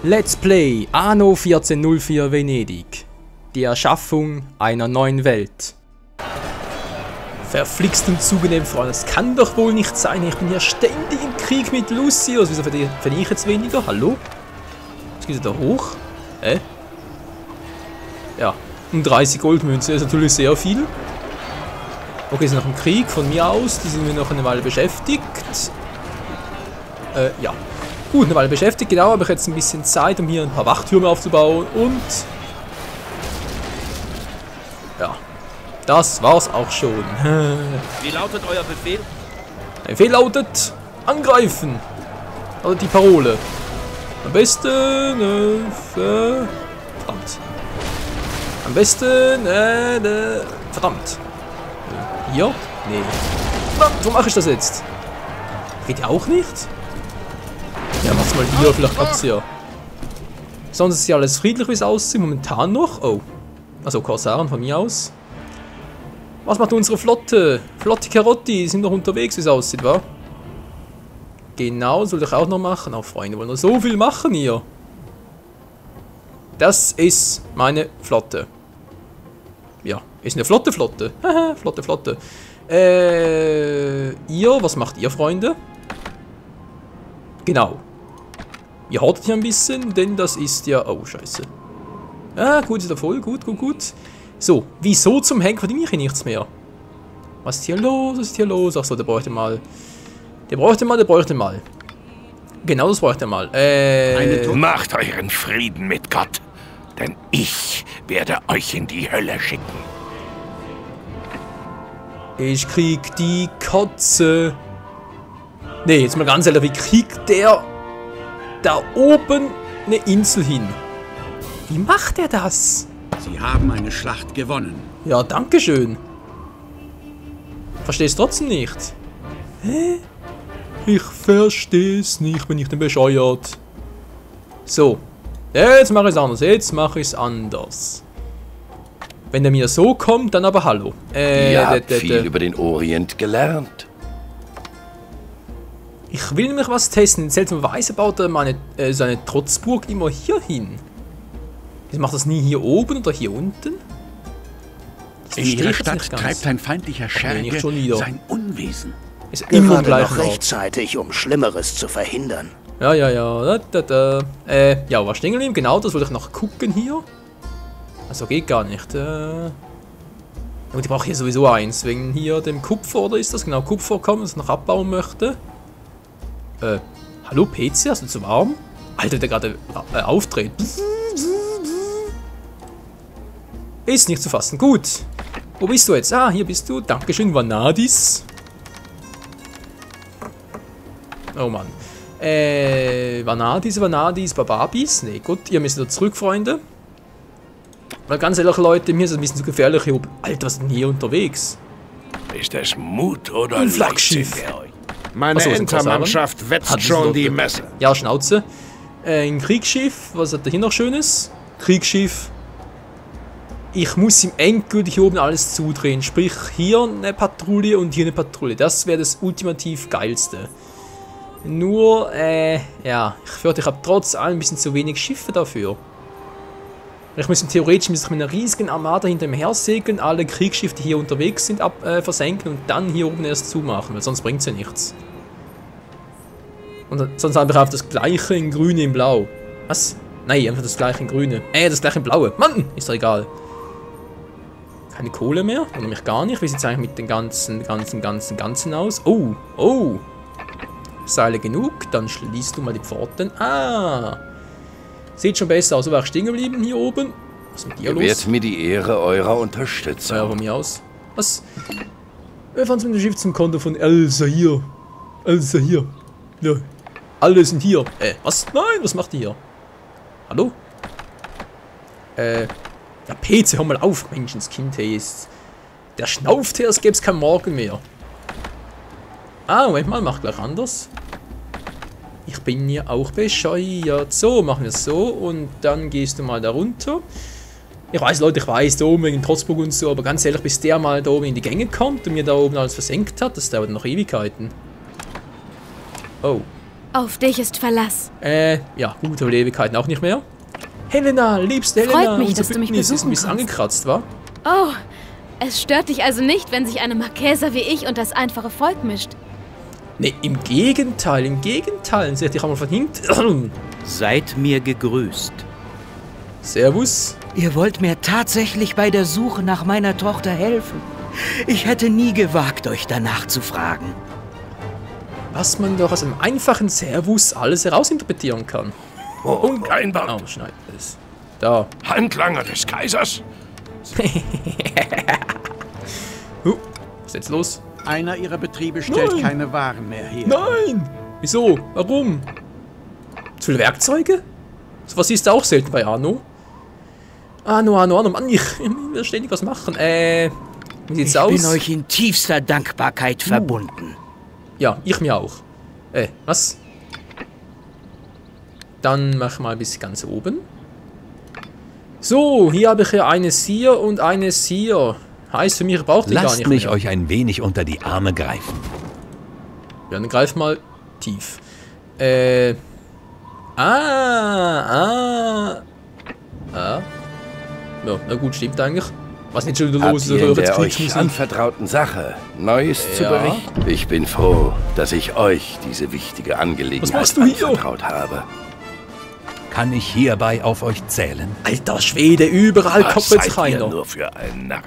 Let's Play Anno 1404 Venedig. Die Erschaffung einer neuen Welt. Verflixt und zugenehm, Freunde. Das kann doch wohl nicht sein. Ich bin hier ständig im Krieg mit Lucius. Wieso verdiene ich jetzt weniger? Hallo? Jetzt geht er da hoch. Ja, um 30 Goldmünze ist natürlich sehr viel. Okay, ist noch ein Krieg von mir aus. Die sind wir noch eine Weile beschäftigt. Ja. Gut, eine Weile beschäftigt. Genau, habe ich jetzt ein bisschen Zeit, um hier ein paar Wachtürme aufzubauen. Und... ja. Das war's auch schon. Wie lautet euer Befehl? Der Befehl lautet... angreifen. Also die Parole. Am besten... verdammt. Am besten... verdammt. Hier? Nee. Verdammt, wo mache ich das jetzt? Geht ja auch nicht? Ja, mach's mal hier, vielleicht klappt's ja. Sonst ist ja alles friedlich, wie es aussieht. Momentan noch. Oh. Also Korsaren von mir aus. Was macht unsere Flotte? Flotte Carotti sind noch unterwegs, wie es aussieht, wa? Genau, soll ich auch noch machen. Oh, Freunde, wollen wir so viel machen hier. Das ist meine Flotte. Ja, ist eine Flotte. Haha, Flotte. Ihr, was macht ihr, Freunde? Genau. Ihr hortet hier ein bisschen, denn das ist ja... oh, scheiße. Ah, gut, ist er voll. Gut. So, wieso zum Henker verdiene ich hier nichts mehr? Was ist hier los? Achso, der bräuchte mal... Der bräuchte mal. Genau, das bräuchte er mal. Macht euren Frieden mit Gott, denn ich werde euch in die Hölle schicken. Ich krieg die Kotze. Nee, jetzt mal ganz ehrlich, wie kriegt der da oben eine Insel hin? Wie macht er das? Sie haben eine Schlacht gewonnen. Ja, danke schön. Versteh's trotzdem nicht. Hä? Ich versteh's nicht, bin ich denn bescheuert. So. Jetzt mache ich's anders. Wenn er mir so kommt, dann aber hallo. Ihr habt viel über den Orient gelernt. Ich will nämlich was testen. Seltsamerweise baut er meine, seine Trotzburg immer hier hin. Wieso macht das nie hier oben oder hier unten? In ihrer Stadt treibt ein feindlicher Scherge sein Unwesen. Ist immer Gerade gleich noch rechtzeitig, um Schlimmeres zu verhindern. Ja. Ja, was stehen geblieben? Genau, das wollte ich noch gucken hier. Also geht gar nicht. Und ich brauche hier sowieso eins, wegen hier dem Kupfer, oder ist das? Genau, Kupfer kommen, das ich noch abbauen möchte. Hallo PC, hast du zu warm? Alter, der gerade aufdreht. Ist nicht zu fassen. Gut. Wo bist du jetzt? Ah, hier bist du. Dankeschön, Vanadis. Oh Mann. Vanadis, Bababis. Nee, gut, ihr müsst wieder zurück, Freunde. Weil ganz ehrlich, Leute, mir ist es ein bisschen zu gefährlich hier oben. Alter, was ist denn hier unterwegs? Ist es Mut oder ein Flaggschiff? Meine Entermannschaft wetzt schon die Messe. Ja, Schnauze. Ein Kriegsschiff. Was hat er hier noch Schönes? Kriegsschiff. Ich muss ihm endgültig hier oben alles zudrehen. Sprich, hier eine Patrouille und hier eine Patrouille. Das wäre das ultimativ Geilste. Nur, ja, ich fürchte, ich habe trotz allem ein bisschen zu wenig Schiffe dafür. Ich müsste theoretisch mit einer riesigen Armada hinter ihm her segeln, alle Kriegsschiffe, die hier unterwegs sind, versenken und dann hier oben erst zumachen, weil sonst bringt es ja nichts. Und sonst einfach auf das gleiche in grün in blau. Was? Nein, einfach das gleiche in grüne. Das gleiche in blaue. Mann, ist doch egal. Keine Kohle mehr, oder nämlich gar nicht. Wie sieht es eigentlich mit den ganzen aus? Oh. Seile genug, dann schließt du mal die Pforten. Ah. Sieht schon besser aus. So war ich stehen geblieben hier oben. Was ist mit dir los? Gewährt mir die Ehre eurer Unterstützung. Ja, von mir aus. Was? Wir fahren mit dem Schiff zum Konto von Elsa hier. Ja. Alle sind hier. Was? Nein, was macht ihr hier? Hallo? Ja, PC, hör mal auf, Menschenskind, hey. Der schnauft her, als gäbe es kein Morgen mehr. Ah, Moment mal, mach gleich anders. Ich bin ja auch bescheuert. So, machen wir es so. Und dann gehst du mal da runter. Ich weiß, Leute, da oben wegen Trotzburg und so. Aber ganz ehrlich, bis der mal da oben in die Gänge kommt und mir da oben alles versenkt hat, das dauert noch Ewigkeiten. Oh. Auf dich ist Verlass. Ja, gut, aber Ewigkeiten auch nicht mehr. Helena, liebste Helena. Freut mich, dass du mich besuchen ist ein bisschen kommst. angekratzt, wa? Oh, es stört dich also nicht, wenn sich eine Marquesa wie ich und das einfache Volk mischt. Ne, im Gegenteil, im Gegenteil. Sie hat dich einmal von hinten. Seid mir gegrüßt. Servus. Ihr wollt mir tatsächlich bei der Suche nach meiner Tochter helfen. Ich hätte nie gewagt, euch danach zu fragen. Was man doch aus einem einfachen Servus alles herausinterpretieren kann. Unscheinbar. Oh, schneid es. Da. Handlanger des Kaisers? Was ist jetzt los? Einer ihrer Betriebe stellt keine Waren mehr her. Nein! Wieso? Warum? Zu viele Werkzeuge? So was siehst du auch selten bei Arno. Arno, Mann, ich will ständig was machen. Wie sieht's aus? Ich bin euch in tiefster Dankbarkeit verbunden. Ja, ich mir auch. Was? Dann mach mal bis ganz oben. So, hier habe ich ja eine Seer und eine Seer. Heißt für mich, braucht die gar nicht mehr. Lasst mich euch ein wenig unter die Arme greifen. Ja, dann greif mal tief. Ja, na gut, stimmt eigentlich. Was nicht schon wieder los ist, Habt ihr in der euch anvertrauten Sache Neues zu berichten? Ich bin froh, dass ich euch diese wichtige Angelegenheit anvertraut habe. Kann ich hierbei auf euch zählen? Alter Schwede, überall kommt jetzt Seid keiner. ihr nur für einen Narr?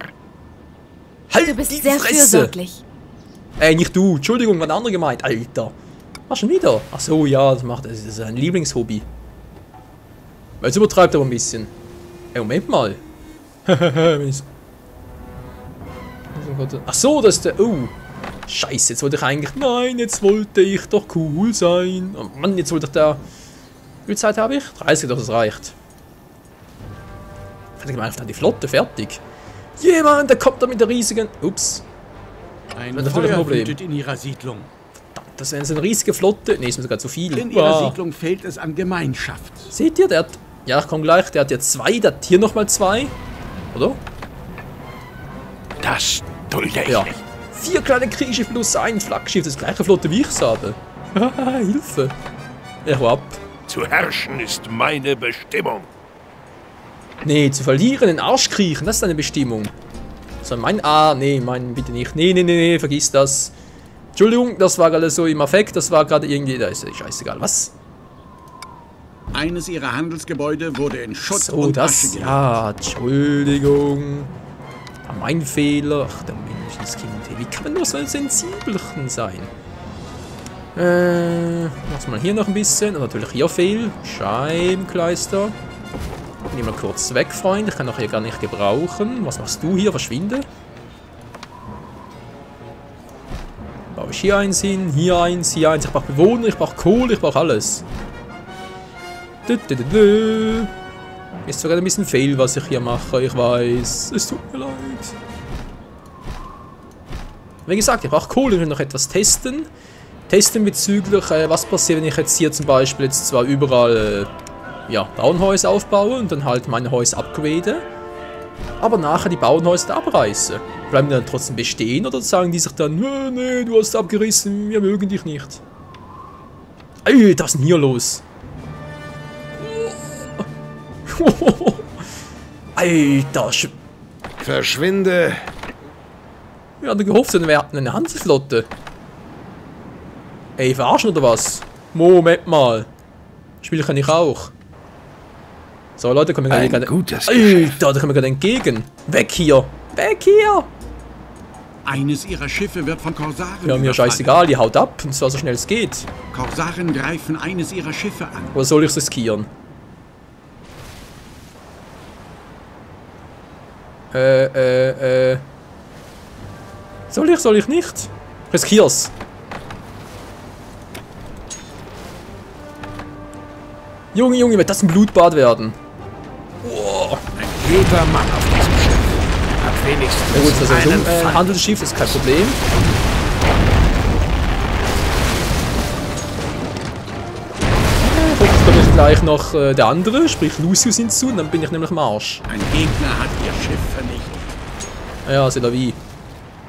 Halt Du bist die sehr Fresse. fürsorglich. Nicht du. Entschuldigung, war der andere gemeint. Alter. War schon wieder. Ach so, ja, das ist ein Lieblingshobby. Jetzt übertreibt aber ein bisschen. Moment mal. Ach so, das ist der... Oh. Scheiße, jetzt wollte ich eigentlich... Nein, jetzt wollte ich doch cool sein. Oh Mann, jetzt wollte ich da... Wie viel Zeit habe ich? 30, doch, das reicht. Ich meine, die Flotte, fertig. Jemand, der kommt da mit der riesigen... Ups. Ein Feuer wütet in ihrer Siedlung. Verdammt, das wäre so eine riesige Flotte. Ne, ist mir sogar zu viel. In ihrer Siedlung fehlt es an Gemeinschaft. Seht ihr, der hat... Ja, ich komme gleich. Der hat ja 2, der hat hier nochmal 2. Oder? Das dulde ich Ja. nicht. 4 kleine Kriege plus ein Flaggschiff. Das gleiche Flotte wie ich habe. Hilfe. Ich hau ab. Zu herrschen ist meine Bestimmung. Nee, zu verlieren, in den Arsch kriechen, das ist deine Bestimmung. So, nee, bitte nicht. Nee, vergiss das. Entschuldigung, das war gerade so im Affekt, das war gerade irgendwie, da ist scheißegal, was? Eines ihrer Handelsgebäude wurde in Schutt So, und Asche das, gelegt. ja, Entschuldigung. War mein Fehler. Ach, der Menschenskind, wie kann man nur so ein Sensibelchen sein? Mach's mal hier noch ein bisschen. Und natürlich hier viel. Scheibenkleister. Nimm mal kurz weg, Freund. Ich kann auch hier gar nicht gebrauchen. Was machst du hier? Verschwinde. Baue ich hier eins hin, hier eins, hier eins. Ich brauche Bewohner, ich brauche Kohle, ich brauche alles. Ist sogar ein bisschen fail, was ich hier mache. Ich weiß. Es tut mir leid. Wie gesagt, ich brauche Kohle. Ich will noch etwas testen. Testen bezüglich, was passiert, wenn ich jetzt hier zum Beispiel jetzt zwar überall Bauernhäuser aufbaue und dann halt meine Häuser upgrade, aber nachher die Bauernhäuser abreiße. Bleiben die dann trotzdem bestehen oder sagen die sich dann, nee, du hast abgerissen, wir mögen dich nicht. Ey, was ist denn hier los? Alter, Verschwinde! wir hatten gehofft, wir hatten eine Handelsflotte. Ey, verarschen oder was? Moment mal. Spiel kann ich auch. So, Leute, kommen wir gerade... Alter, da kommen wir gerade entgegen. Weg hier! Weg hier! Eines ihrer Schiffe wird von Korsaren Ja, mir scheißegal, die haut ab. Und zwar so schnell es geht. Korsaren greifen eines ihrer Schiffe an. Oder soll ich riskieren? Soll ich nicht? Riskier's. Junge, wird das ein Blutbad werden? Oh. Ein guter Mann auf diesem Schiff. Hat wenigstens Ja gut, das ist einen ein Handelsschiff, ist kein Problem. Jetzt kommt gleich noch der andere, sprich Lucius hinzu, und dann bin ich nämlich am Arsch. Ein Gegner hat ihr Schiff vernichtet. Ja, c'est la vie.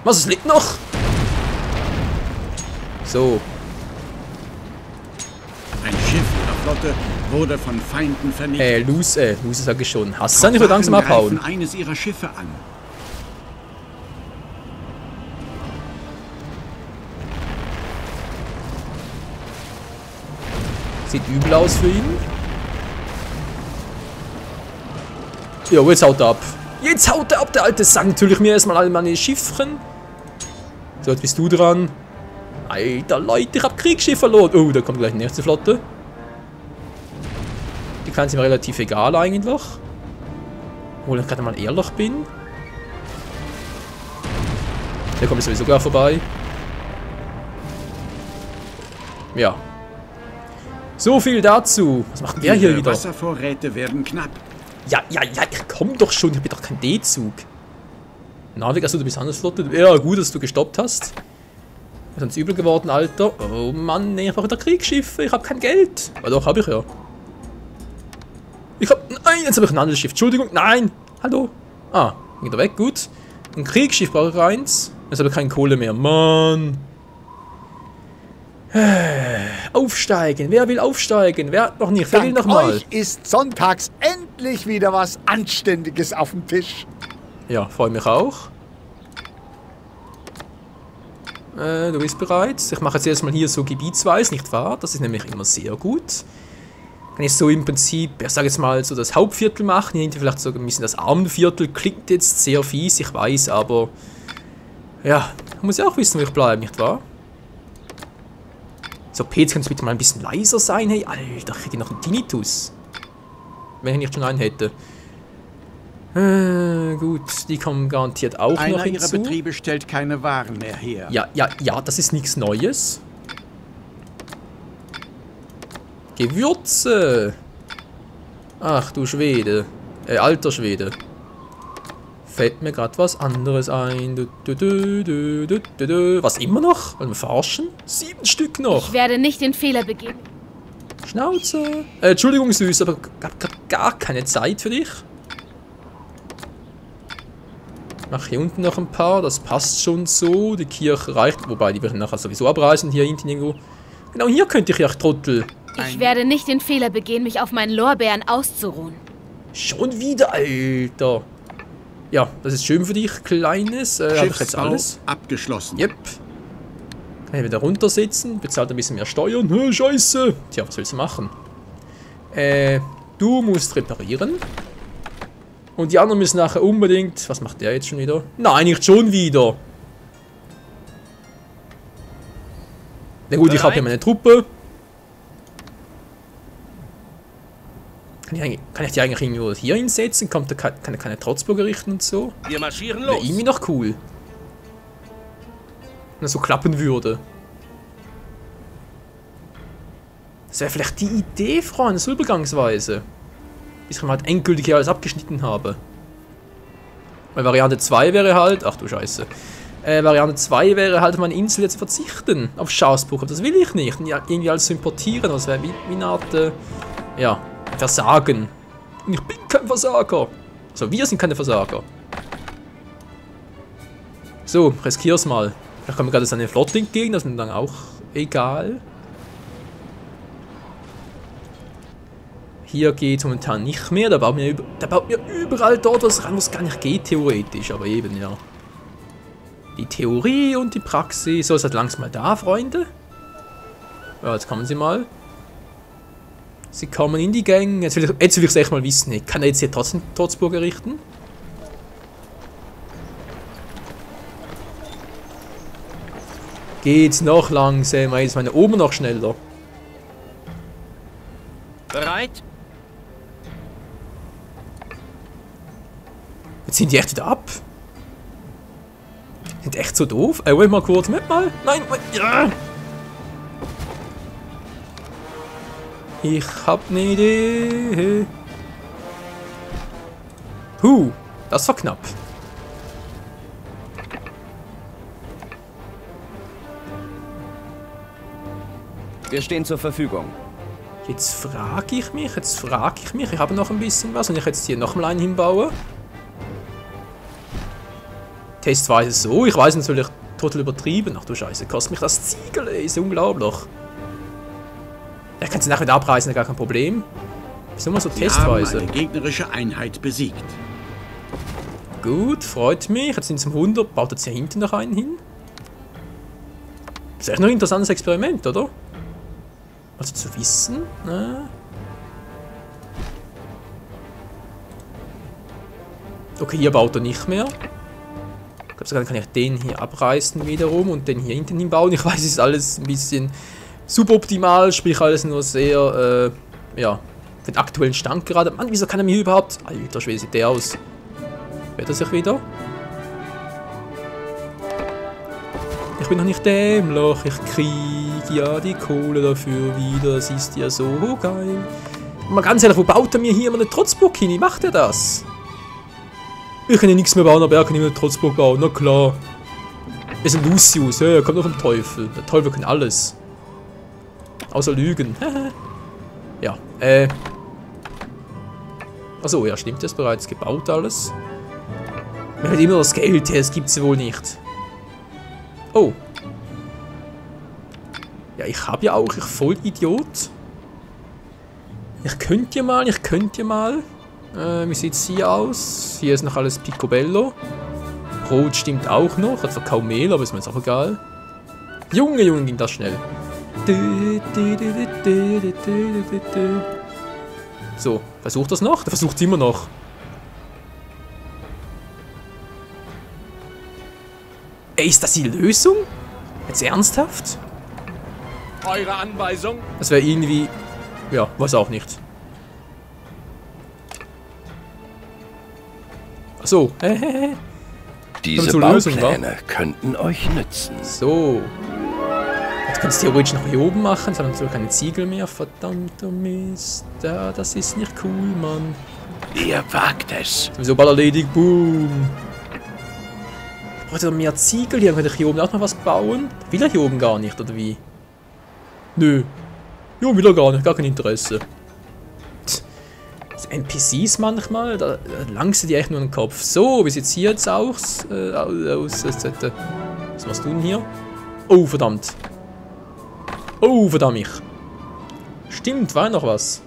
Was, es liegt noch? So. Flotte wurde von Feinden vernichtet. Lose sag ich schon. Hast du nicht so langsam abhauen? Eines ihrer Schiffe an. Sieht übel aus für ihn. Ja, jetzt haut er ab. Jetzt haut er ab, der alte Sack. Natürlich mir erstmal alle meine Schiffchen. So, jetzt bist du dran. Alter, Leute, ich hab Kriegsschiff verloren. Oh, da kommt gleich die nächste Flotte. Die kleinen sind mir relativ egal eigentlich. Obwohl ich gerade mal ehrlich bin. Der kommt sowieso gar vorbei. Ja. So viel dazu. Was macht der hier wieder? Wasservorräte werden knapp. Ja, ich komm doch schon. Ich bin doch kein D-Zug. Navig, also du bist Handelsflotte. Ja, gut, dass du gestoppt hast. Ist uns übel geworden, Alter. Oh Mann, nee, ich brauche wieder Kriegsschiffe. Ich habe kein Geld. Aber doch, habe ich ja. Nein, jetzt habe ich ein Handelsschiff. Entschuldigung, nein. Hallo. Ah, geht er weg, gut. Ein Kriegsschiff brauche ich eins. Jetzt habe ich keine Kohle mehr. Mann. Aufsteigen. Wer will aufsteigen? Wer hat noch nicht? Wer will noch mal? Euch ist sonntags endlich wieder was Anständiges auf dem Tisch. Ja, freue mich auch. Du bist bereit. Ich mache jetzt erstmal hier so gebietsweise, nicht wahr? Das ist nämlich immer sehr gut. Kann ich so im Prinzip, ich sage jetzt mal, so das Hauptviertel machen. Hier hinten vielleicht so ein bisschen das Armenviertel. Klingt jetzt sehr fies, ich weiß, aber... Ja, ich muss ja auch wissen, wo ich bleibe, nicht wahr? So, Petz, kannst du bitte mal ein bisschen leiser sein? Hey, Alter, ich hätte noch einen Tinnitus. Wenn ich nicht schon einen hätte. Gut, die kommen garantiert auch noch hinzu. Einer ihrer Betriebe stellt keine Waren mehr her. Ja, das ist nichts Neues. Gewürze. Ach du Schwede. Alter Schwede. Fällt mir gerade was anderes ein. Was, immer noch? Wollen wir verarschen? 7 Stück noch. Ich werde nicht den Fehler begehen. Schnauze. Entschuldigung, Süß, aber gab gar keine Zeit für dich. Mach hier unten noch ein paar, das passt schon so. Die Kirche reicht, wobei die werden nachher sowieso abreißen, hier hinten irgendwo. Genau hier könnte ich ja, Trottel. Ich werde nicht den Fehler begehen, mich auf meinen Lorbeeren auszuruhen. Schon wieder, Alter. Ja, das ist schön für dich, Kleines. Habe ich jetzt alles? Abgeschlossen. Yep. Kann ich wieder runtersitzen, bezahlt ein bisschen mehr Steuern. Scheiße. Tja, was willst du machen? Du musst reparieren. Und die anderen müssen nachher unbedingt... Was macht der jetzt schon wieder? Nein, nicht schon wieder. Na gut, ich habe hier meine Truppe. Kann ich die eigentlich irgendwo hier hinsetzen? Kann er keine Trotzburger richten und so? Wir marschieren los. Wäre irgendwie noch cool. Wenn das so klappen würde. Das wäre vielleicht die Idee, Freunde, so übergangsweise. Bis ich mal halt endgültig hier alles abgeschnitten habe. Weil Variante 2 wäre halt... Ach du Scheiße. Variante 2 wäre halt, auf meine Insel jetzt verzichten. Auf Schafsbruch. Aber das will ich nicht. Und irgendwie alles zu importieren. Das wäre wie eine Art... ja, Versagen. Und ich bin kein Versager. Also wir sind keine Versager. So, riskier's mal. Vielleicht kommen wir gerade eine Flotte entgegen. Das ist mir dann auch egal. Hier geht es momentan nicht mehr. Da baut mir überall dort was ran, was gar nicht geht, theoretisch. Aber eben, ja. Die Theorie und die Praxis. So, ist halt langsam mal da, Freunde. Ja, jetzt kommen sie mal. Sie kommen in die Gänge. Jetzt will ich es echt mal wissen. Ich kann er jetzt hier trotzdem Trotzburg errichten? Geht's noch langsamer? Jetzt meine Oben noch schneller. Bereit? Jetzt sind die echt wieder ab. Sind echt so doof? Wollt mal kurz mit mal? Nein, ja. Ich hab ne Idee. Das war knapp. Wir stehen zur Verfügung. Jetzt frage ich mich. Ich habe noch ein bisschen was. Und ich jetzt hier nochmal einen hinbaue. Testweise so. Ich weiß natürlich total übertrieben. Ach du Scheiße, kostet mich das Ziegel, ey. Ist unglaublich. Er kann sie nachher wieder abreißen, gar kein Problem. Das ist immer so testweise. Eine gegnerische Einheit besiegt. Gut, freut mich. Jetzt sind es um 100. Baut jetzt hier hinten noch einen hin. Das ist echt noch ein interessantes Experiment, oder? Also zu wissen. Okay, hier baut er nicht mehr. Ich glaube, sogar kann ich den hier abreißen wiederum und den hier hinten hinbauen. Ich weiß, es ist alles ein bisschen suboptimal, sprich alles nur sehr, ja, für den aktuellen Stand gerade. Mann, wieso kann er mir überhaupt... Alter Schwede, sieht der aus. Wird er sich wieder? Ich bin noch nicht dämlich, ich kriege ja die Kohle dafür wieder, das ist ja so geil. Mal ganz ehrlich, wo baut er mir hier mal eine Trotzburg hin? Wie macht er das? Ich kann ja nichts mehr bauen, aber er kann immer eine Trotzburg bauen, na klar. Er ist ein Lucius, ja, er kommt noch vom Teufel. Der Teufel kann alles. Außer Lügen. Ja, achso, ja, stimmt, das ist bereits gebaut alles. Mir hat immer das Geld her, das gibt's ja wohl nicht. Oh. Ja, ich habe ja auch, ich Vollidiot. Ich könnte ja mal. Wie sieht es hier aus? Hier ist noch alles Picobello. Brot stimmt auch noch, hat zwar kaum Mehl, aber ist mir jetzt auch egal. Junge, ging das schnell. So, versucht das noch? Der versucht es immer noch. Ey, ist das die Lösung? Jetzt ernsthaft? Eure Anweisung? Das wäre irgendwie... Ja, weiß auch nicht. Achso. Diese Baupläne könnten euch nützen. So. Jetzt kannst du theoretisch noch hier oben machen. Jetzt haben wir natürlich keine Ziegel mehr. Verdammter Mist. Ja, das ist nicht cool, Mann. Ihr wagt es. So bald erledigt. Boom. Ich brauche mehr Ziegel. Hier könnte ich hier oben auch noch was bauen. Will er hier oben gar nicht, oder wie? Nö. Jo, will er gar nicht. Gar kein Interesse. NPCs manchmal, da langst du dir echt nur den Kopf. So, wie sieht's hier jetzt aus? Was machst du denn hier? Oh, verdammt. Oh, verdammt. Stimmt, war noch was.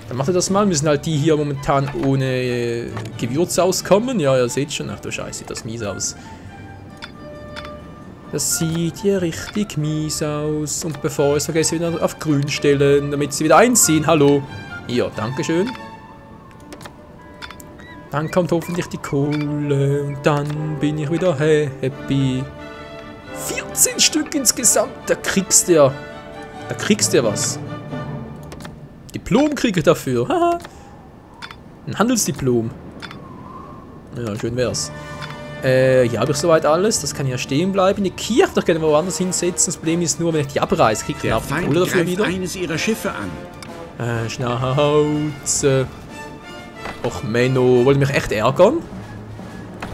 Dann macht er das mal. Müssen halt die hier momentan ohne Gewürz auskommen. Ja, ihr seht schon. Ach du Scheiße, sieht das mies aus. Das sieht ja richtig mies aus. Und bevor ich es vergesse, wieder auf grün stellen, damit sie wieder einziehen. Hallo. Hier, dankeschön. Dann kommt hoffentlich die Kohle. Und dann bin ich wieder happy. 14 Stück insgesamt. Da kriegst du ja. Da kriegst du ja was. Diplom kriege ich dafür. Haha. Ein Handelsdiplom. Ja, schön wär's. Hier habe ich soweit alles. Das kann ja stehen bleiben. Die Kirche doch gerne woanders hinsetzen. Das Problem ist nur, wenn ich die abreiße, kriege ich dann auch die Kohle dafür wieder. Eines ihrer Schiffe an. Schnauze. Och, Menno. Wollt ihr mich echt ärgern?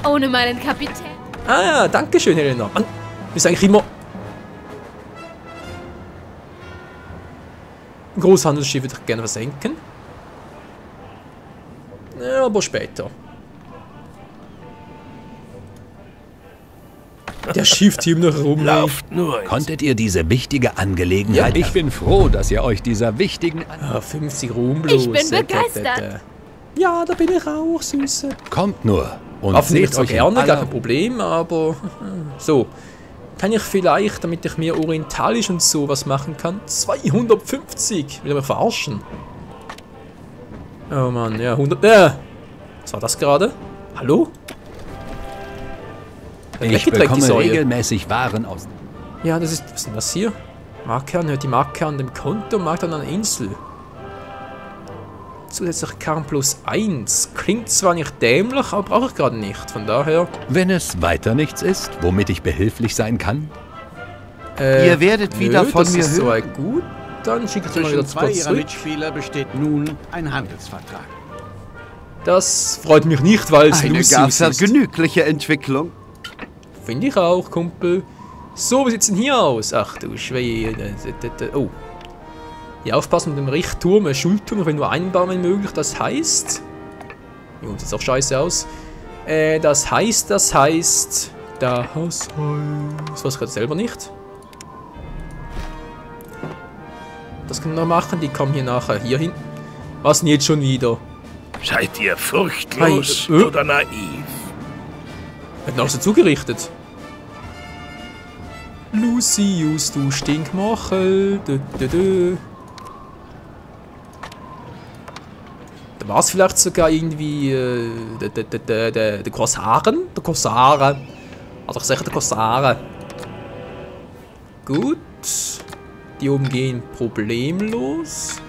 Ohne meinen Kapitän. Ah ja, danke schön, Helena. Mann, ist eigentlich immer... Ein Großhandelsschiff würde ich gerne versenken. Ja, aber später. Der Schiffteam noch rum. Lauft nur. Konntet ihr diese wichtige Angelegenheit... Ja, ich bin froh, dass ihr euch dieser wichtigen... 50 Ruhm bloß. Ich bin begeistert. Ja, da bin ich auch, Süße. Kommt nur und Aufnehmen seht zwar euch gerne, gar kein Problem, aber... So. Kann ich vielleicht, damit ich mir orientalisch und so was machen kann, 250. Will er mich verarschen? Oh Mann, ja, 100... Was war das gerade? Hallo? Ich bekomme regelmäßig Waren aus... Ja, das ist... Was ist denn das hier? Markkern, hört die Marke an dem Konto, Markt an einer Insel. Zusätzlich Karren plus 1. Klingt zwar nicht dämlich, aber brauche ich gerade nicht. Von daher... Wenn es weiter nichts ist, womit ich behilflich sein kann? Ihr werdet wieder von mir hören. Das ist soweit gut. Dann schicke ich mal wieder zwei ihrer Mitspieler besteht nun ein Handelsvertrag. Das freut mich nicht, weil es Lucius ist. Genügliche Entwicklung. Finde ich auch, Kumpel. So, wie sieht es denn hier aus? Ach du Schwede. Oh. Ja, aufpassen mit dem Richtturm, Schulturm, wenn nur einbauen, wenn möglich. Das heißt... Jo, sieht auch scheiße aus. Das heißt... Das weiß ich gerade selber nicht. Was können wir noch machen? Die kommen hier nachher hier hin. Was denn jetzt schon wieder? Seid ihr furchtlos oder naiv? Hat noch so zugerichtet. Lucius, du Stinkmachel. Da war es vielleicht sogar irgendwie der Korsaren. Der Korsaren. Also ich sage der Korsaren. Gut. Die oben gehen problemlos.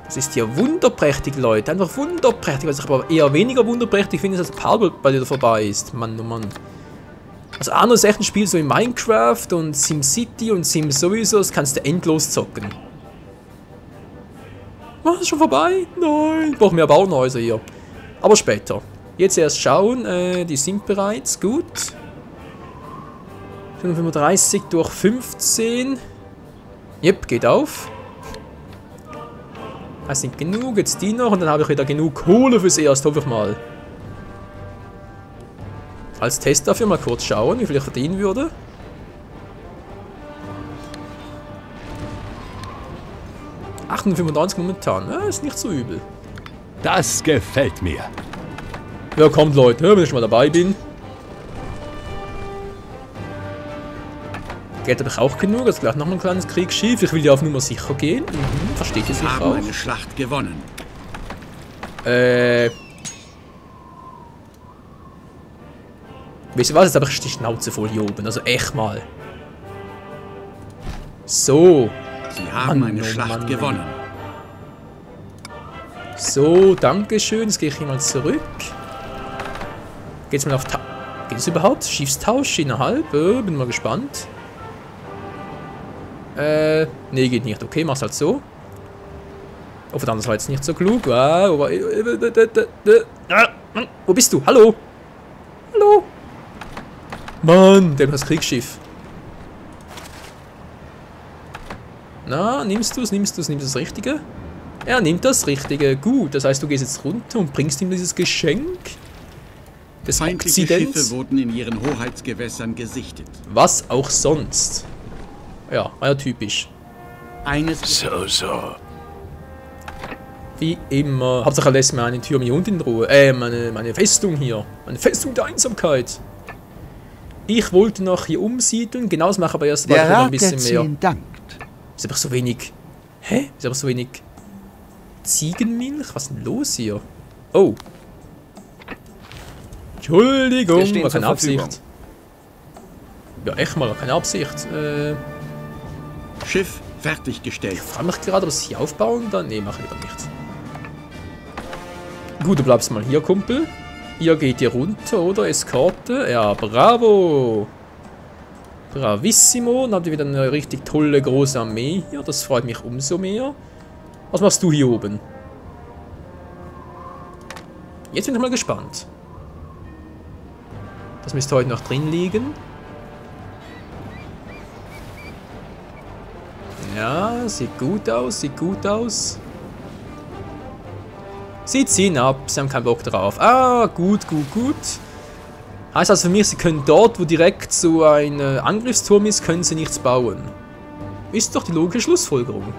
Das ist ja wunderprächtig, Leute. Einfach wunderprächtig. Was ich aber eher weniger wunderprächtig finde, ist, dass Palworld bei dir vorbei ist. Mann, oh Mann. Also Anno ist echt ein Spiel so wie Minecraft und SimCity und Sims sowieso. Das kannst du endlos zocken. Was, ist schon vorbei? Nein. Ich brauche mehr Bauernhäuser hier. Aber später. Jetzt erst schauen. Die sind bereits. Gut. 35 durch 15. Jep, geht auf. Das sind genug, jetzt die noch und dann habe ich wieder genug Kohle fürs Erste, hoffe ich mal. Als Test dafür mal kurz schauen, wie viel ich verdienen würde. $895 momentan, ja, ist nicht so übel. Das gefällt mir. Ja, kommt Leute, wenn ich schon mal dabei bin. Geld habe ich auch genug, also gleich nochmal ein kleines Kriegsschiff. Ich will ja auf Nummer sicher gehen. Versteht ihr sich auch? Wir haben eine Schlacht gewonnen. Weißt du was, jetzt habe ich die Schnauze voll hier oben. Also echt mal. So. Sie haben eine Schlacht gewonnen. So, dankeschön. Jetzt gehe ich hier mal zurück. Geht's mal auf Geht es überhaupt? Schiffstausch innerhalb? Bin mal gespannt. Nee, geht nicht. Okay, mach's halt so. Oh, verdammt, das war jetzt nicht so klug. Wo bist du? Hallo? Hallo? Mann, der hat das Kriegsschiff. Na, nimmst du das Richtige? Er nimmt das Richtige. Gut, das heißt, du gehst jetzt runter und bringst ihm dieses Geschenk. Des Feindliche Schiffe wurden in ihren Hoheitsgewässern gesichtet. Was auch sonst. Ja, war ja typisch. So. Wie immer. Hauptsache lässt mir eine Tür mir unten in Ruhe. Meine Festung hier. Meine Festung der Einsamkeit. Ich wollte noch hier umsiedeln. Genau das mache ich aber erst mal ein bisschen mehr. Dankt. Ist aber so wenig. Hä? Ist aber so wenig Ziegenmilch? Was ist denn los hier? Oh. Entschuldigung, war keine Absicht. Ja, echt mal, keine Absicht. Schiff fertiggestellt. Ich frage mich gerade, ob es hier aufbauen dann. Nee, mache ich lieber nicht. Gut, du bleibst mal hier, Kumpel. Ihr geht hier runter, oder? Eskorte. Ja, bravo. Bravissimo. Dann habt ihr wieder eine richtig tolle große Armee hier. Das freut mich umso mehr. Was machst du hier oben? Jetzt bin ich mal gespannt. Das müsste heute noch drin liegen. Ja, sieht gut aus, sieht gut aus. Sie ziehen ab, sie haben keinen Bock drauf. Ah, gut. Heißt also für mich, sie können dort, wo direkt so ein Angriffsturm ist, können sie nichts bauen. Ist doch die logische Schlussfolgerung.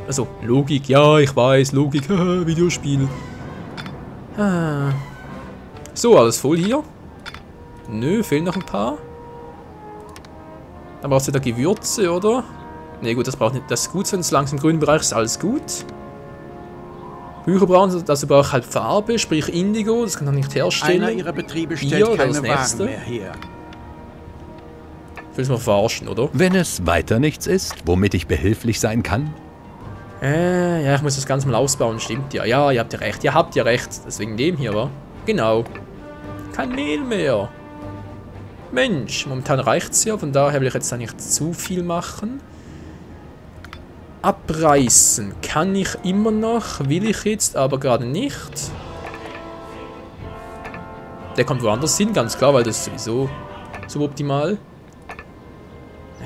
Also, Logik, ja, ich weiß, Logik, Videospiel. So, alles voll hier. Nö, fehlen noch ein paar. Dann brauchst du wieder Gewürze, oder? Ne, gut, das braucht nicht. Das ist gut, wenn es langsam im grünen Bereich ist, alles gut. Bücher brauchen, dazu braucht halt Farbe, sprich Indigo, das kann man nicht herstellen. Einer ihrer Betriebe stellt keine Wagen mehr her. Willst du mal verarschen, oder? Wenn es weiter nichts ist, womit ich behilflich sein kann? Ja, ich muss das Ganze mal ausbauen, stimmt ja. Ja, ihr habt ja recht, Deswegen dem hier, wa? Genau. Kein Mehl mehr. Mensch, momentan reicht es ja, von daher will ich jetzt da nicht zu viel machen. Abreißen kann ich immer noch, will ich jetzt, aber gerade nicht. Der kommt woanders hin, ganz klar, weil das ist sowieso suboptimal.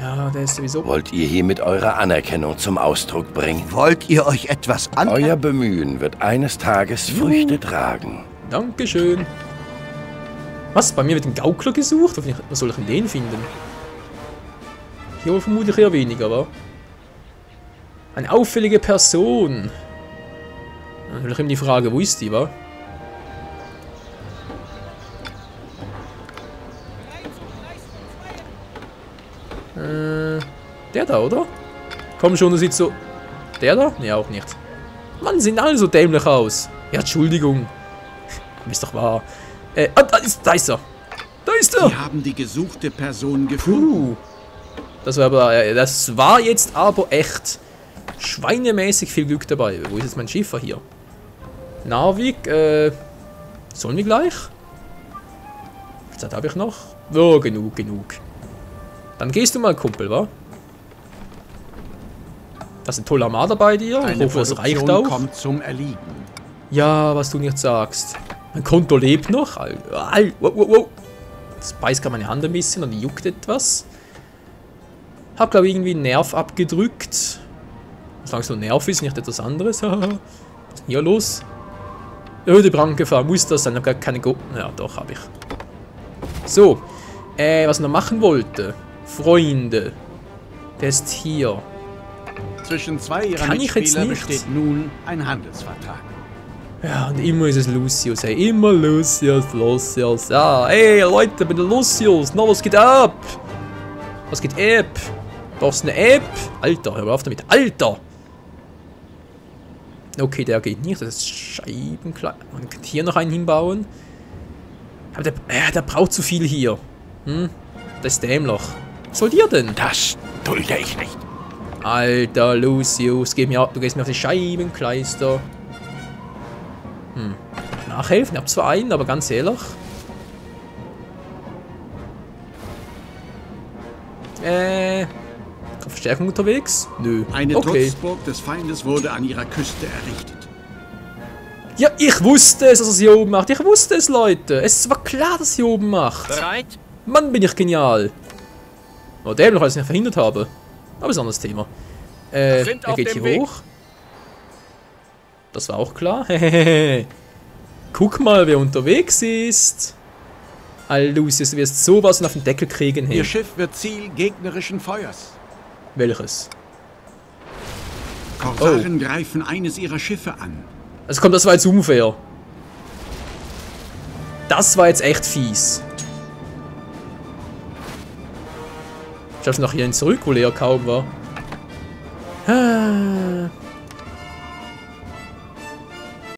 Ja, der ist sowieso... Wollt ihr hiermit eure Anerkennung zum Ausdruck bringen? Wollt ihr euch etwas an... Euer Bemühen wird eines Tages Früchte tragen. Dankeschön. Was? Bei mir wird ein Gaukler gesucht? Was soll ich denn den finden? Hier vermute ich eher weniger, wa? Eine auffällige Person. Natürlich eben die Frage, wo ist die, wa? Der da, oder? Komm schon, das sieht so... Der da? Nee, auch nicht. Mann, sehen alle so dämlich aus. Ja, Entschuldigung. Ist doch wahr. Da ist er. Da ist er. Sie haben die gesuchte Person gefunden. Das war jetzt aber echt schweinemäßig viel Glück dabei. Wo ist jetzt mein Schiffer hier? Narvik, sollen wir gleich? Wie viel Zeit habe ich noch? Oh, genug. Dann gehst du mal, Kumpel, wa? Das ist ein toller Armada bei dir. Ich hoffe, das reicht auch. Kommt zum Erliegen. Ja, was du nicht sagst. Mein Konto lebt noch. Wow. Das beißt gerade meine Hand ein bisschen und juckt etwas. Hab, glaube ich, irgendwie einen Nerv abgedrückt. Solange es nur Nerv ist, nicht etwas anderes. Was ist denn hier los? Öde Brandgefahr, muss das sein? Ich habe gar keine Ja, doch, habe ich. So. Was ich noch machen wollte. Freunde. Der ist hier. Zwischen zwei ihrer Mitspieler besteht nun ein Handelsvertrag. Ja, und immer ist es Lucius, ey. Immer Lucius. Ja, ey, Leute, bin der Lucius. Na, was geht ab? Was geht ab? Brauchst du eine App? Alter, hör mal auf damit. Alter! Okay, der geht nicht. Das ist scheibenklein. Man kann hier noch einen hinbauen. Aber der braucht zu viel hier. Das ist dämlich. Was soll dir denn? Das dulde ich nicht. Alter, Lucius, du gehst mir auf die Scheibenkleister. Nachhelfen? Ich hab zwar einen, aber ganz ehrlich. Verstärkung unterwegs? Nö. Eine Trutzburg des Feindes wurde an ihrer Küste errichtet. Ja, ich wusste es, dass er es hier oben macht. Ich wusste es, Leute. Es war klar, dass er hier oben macht. Bereit? Mann, bin ich genial. Oh, dämlich, weil ich es nicht verhindert habe. Aber ist ein anderes Thema. Er geht hier hoch. Das war auch klar. Guck mal, wer unterwegs ist. Lucius, du wirst sowas auf den Deckel kriegen. Hey. Ihr Schiff wird Ziel gegnerischen Feuers. Welches? Korsaren greifen eines ihrer Schiffe an. Also komm, das war jetzt unfair. Das war jetzt echt fies. Schaffst du noch hierhin zurück, wo Lea kaum war?